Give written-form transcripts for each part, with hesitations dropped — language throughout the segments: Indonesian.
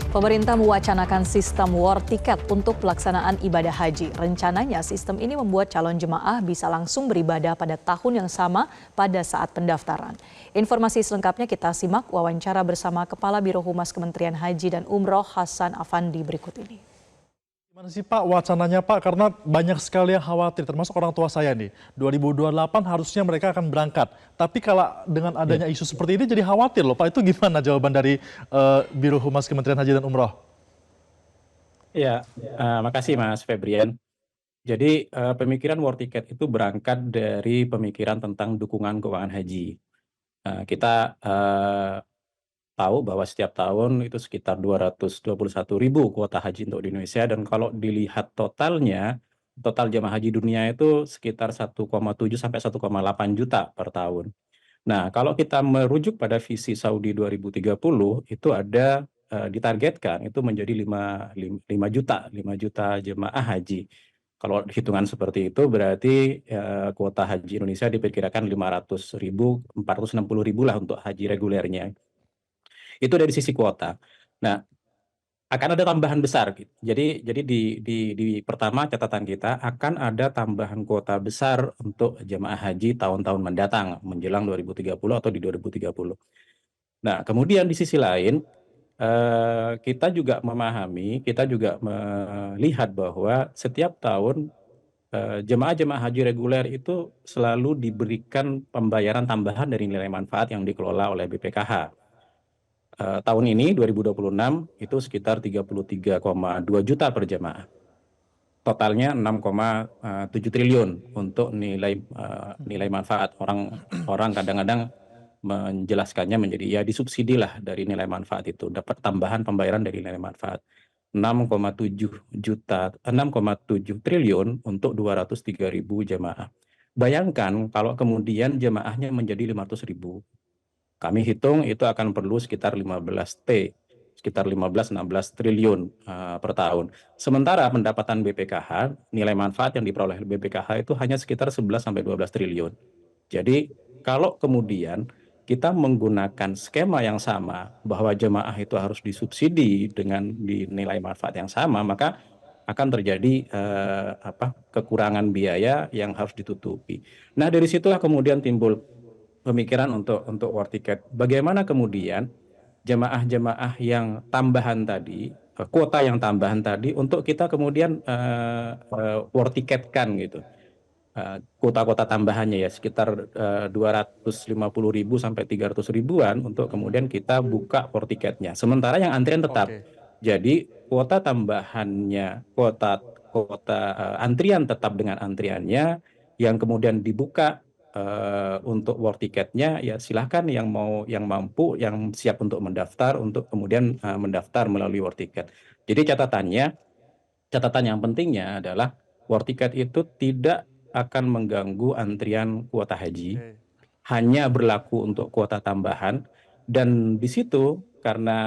Pemerintah mewacanakan sistem war tiket untuk pelaksanaan ibadah haji. Rencananya sistem ini membuat calon jemaah bisa langsung beribadah pada tahun yang sama pada saat pendaftaran. Informasi selengkapnya kita simak wawancara bersama Kepala Biro Humas Kementerian Haji dan Umroh Hasan Afandi berikut ini. Gimana sih Pak wacananya Pak? Karena banyak sekali yang khawatir, termasuk orang tua saya nih. 2028 harusnya mereka akan berangkat. Tapi kalau dengan adanya isu seperti ini jadi khawatir loh Pak. Itu gimana jawaban dari Biro Humas Kementerian Haji dan Umroh? Ya, makasih Mas Febrian. Jadi pemikiran war ticket itu berangkat dari pemikiran tentang dukungan keuangan haji. Kita tahu bahwa setiap tahun itu sekitar 221.000 kuota haji untuk di Indonesia, dan kalau dilihat totalnya, total jemaah haji dunia itu sekitar 1,7 sampai 1,8 juta per tahun. Nah, kalau kita merujuk pada visi Saudi 2030, itu ada ditargetkan itu menjadi 5 juta jemaah haji. Kalau hitungan seperti itu berarti kuota haji Indonesia diperkirakan 500.000, 460.000 lah untuk haji regulernya. Itu dari sisi kuota. Nah, akan ada tambahan besar gitu. Jadi di pertama catatan kita akan ada tambahan kuota besar untuk jemaah haji tahun-tahun mendatang menjelang 2030 atau di 2030. Nah, kemudian di sisi lain kita juga memahami, kita juga melihat bahwa setiap tahun jemaah-jemaah haji reguler itu selalu diberikan pembayaran tambahan dari nilai manfaat yang dikelola oleh BPKH. Tahun ini 2026 itu sekitar 33,2 juta per jemaah. Totalnya 6,7 triliun untuk nilai manfaat. Orang kadang-kadang menjelaskannya menjadi ya disubsidi lah dari nilai manfaat itu, dapat tambahan pembayaran dari nilai manfaat. 6,7 triliun untuk 203.000 jemaah. Bayangkan kalau kemudian jemaahnya menjadi 500.000. Kami hitung itu akan perlu sekitar 15 sekitar 15-16 triliun per tahun. Sementara pendapatan BPKH, nilai manfaat yang diperoleh BPKH itu hanya sekitar 11-12 triliun. Jadi kalau kemudian kita menggunakan skema yang sama, bahwa jemaah itu harus disubsidi dengan nilai manfaat yang sama, maka akan terjadi kekurangan biaya yang harus ditutupi. Nah, dari situlah kemudian timbul pemikiran untuk war ticket. Bagaimana kemudian jemaah-jemaah yang tambahan tadi, kuota yang tambahan tadi, untuk kita kemudian war ticket-kan gitu. Kuota-kuota tambahannya ya sekitar 250.000 sampai 300.000-an untuk kemudian kita buka war ticket-nya. Sementara yang antrian tetap. Jadi kuota tambahannya, kuota antrian tetap dengan antriannya, yang kemudian dibuka untuk war ticket-nya ya silahkan yang mampu, yang siap untuk mendaftar, untuk kemudian mendaftar melalui war ticket. Jadi catatan yang pentingnya adalah war ticket itu tidak akan mengganggu antrian kuota haji, hanya berlaku untuk kuota tambahan, dan di situ karena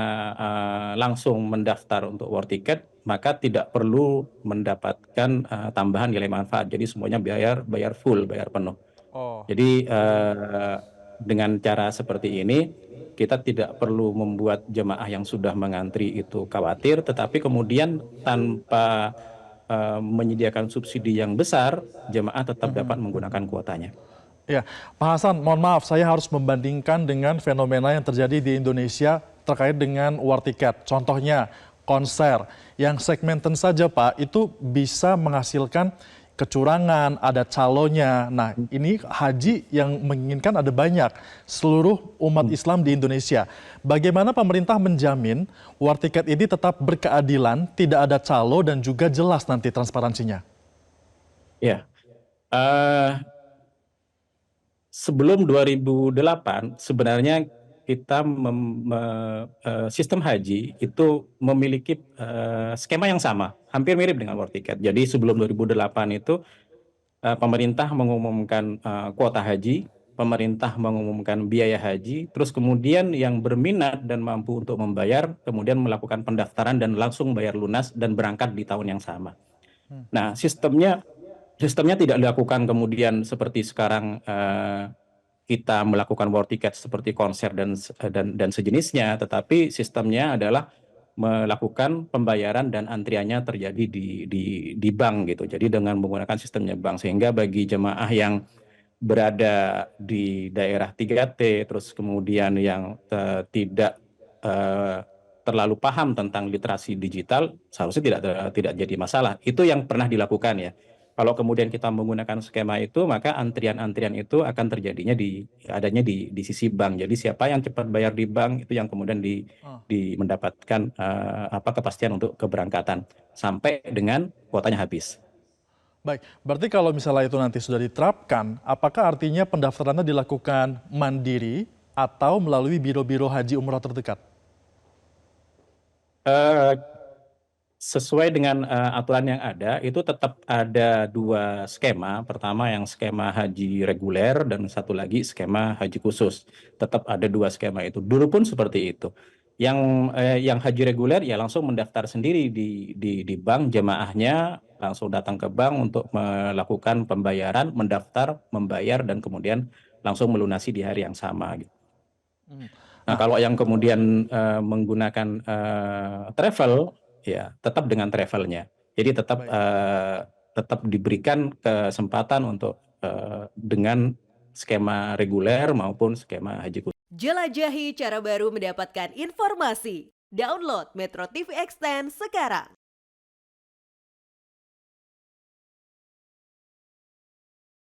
langsung mendaftar untuk war ticket, maka tidak perlu mendapatkan tambahan nilai manfaat. Jadi semuanya bayar full, bayar penuh. Jadi dengan cara seperti ini kita tidak perlu membuat jemaah yang sudah mengantri itu khawatir, tetapi kemudian tanpa menyediakan subsidi yang besar, jemaah tetap dapat menggunakan kuotanya. Ya, Pak Hasan, mohon maaf saya harus membandingkan dengan fenomena yang terjadi di Indonesia terkait dengan war ticket. Contohnya konser yang segmenten saja Pak, itu bisa menghasilkan kecurangan, ada calonnya. Nah, ini haji yang menginginkan ada banyak, seluruh umat Islam di Indonesia. Bagaimana pemerintah menjamin war ticket ini tetap berkeadilan, tidak ada calo, dan juga jelas nanti transparansinya? Ya, sebelum 2008 sebenarnya kita sistem haji itu memiliki skema yang sama, hampir mirip dengan war ticket. Jadi sebelum 2008 itu pemerintah mengumumkan kuota haji, pemerintah mengumumkan biaya haji, terus kemudian yang berminat dan mampu untuk membayar kemudian melakukan pendaftaran dan langsung bayar lunas dan berangkat di tahun yang sama. Nah, sistemnya tidak dilakukan kemudian seperti sekarang kita melakukan war ticket seperti konser dan sejenisnya, tetapi sistemnya adalah melakukan pembayaran dan antriannya terjadi di bank gitu. Jadi dengan menggunakan sistemnya bank, sehingga bagi jemaah yang berada di daerah 3T, terus kemudian yang tidak terlalu paham tentang literasi digital, seharusnya tidak jadi masalah. Itu yang pernah dilakukan ya. Kalau kemudian kita menggunakan skema itu, maka antrian-antrian itu akan terjadinya adanya di sisi bank. Jadi siapa yang cepat bayar di bank itu yang kemudian mendapatkan kepastian untuk keberangkatan sampai dengan kuotanya habis. Baik, berarti kalau misalnya itu nanti sudah diterapkan, apakah artinya pendaftarannya dilakukan mandiri atau melalui biro-biro haji umroh terdekat? Sesuai dengan aturan yang ada, itu tetap ada 2 skema. Pertama yang skema haji reguler dan satu lagi skema haji khusus. Tetap ada 2 skema itu. Dulu pun seperti itu. Yang haji reguler ya langsung mendaftar sendiri di bank, jemaahnya langsung datang ke bank untuk melakukan pembayaran, mendaftar, membayar, dan kemudian langsung melunasi di hari yang sama gitu. Nah, kalau yang kemudian menggunakan travel, ya tetap dengan travelnya. Jadi tetap diberikan kesempatan untuk dengan skema reguler maupun skema haji khusus. Jelajahi cara baru mendapatkan informasi. Download Metro TV Extend sekarang.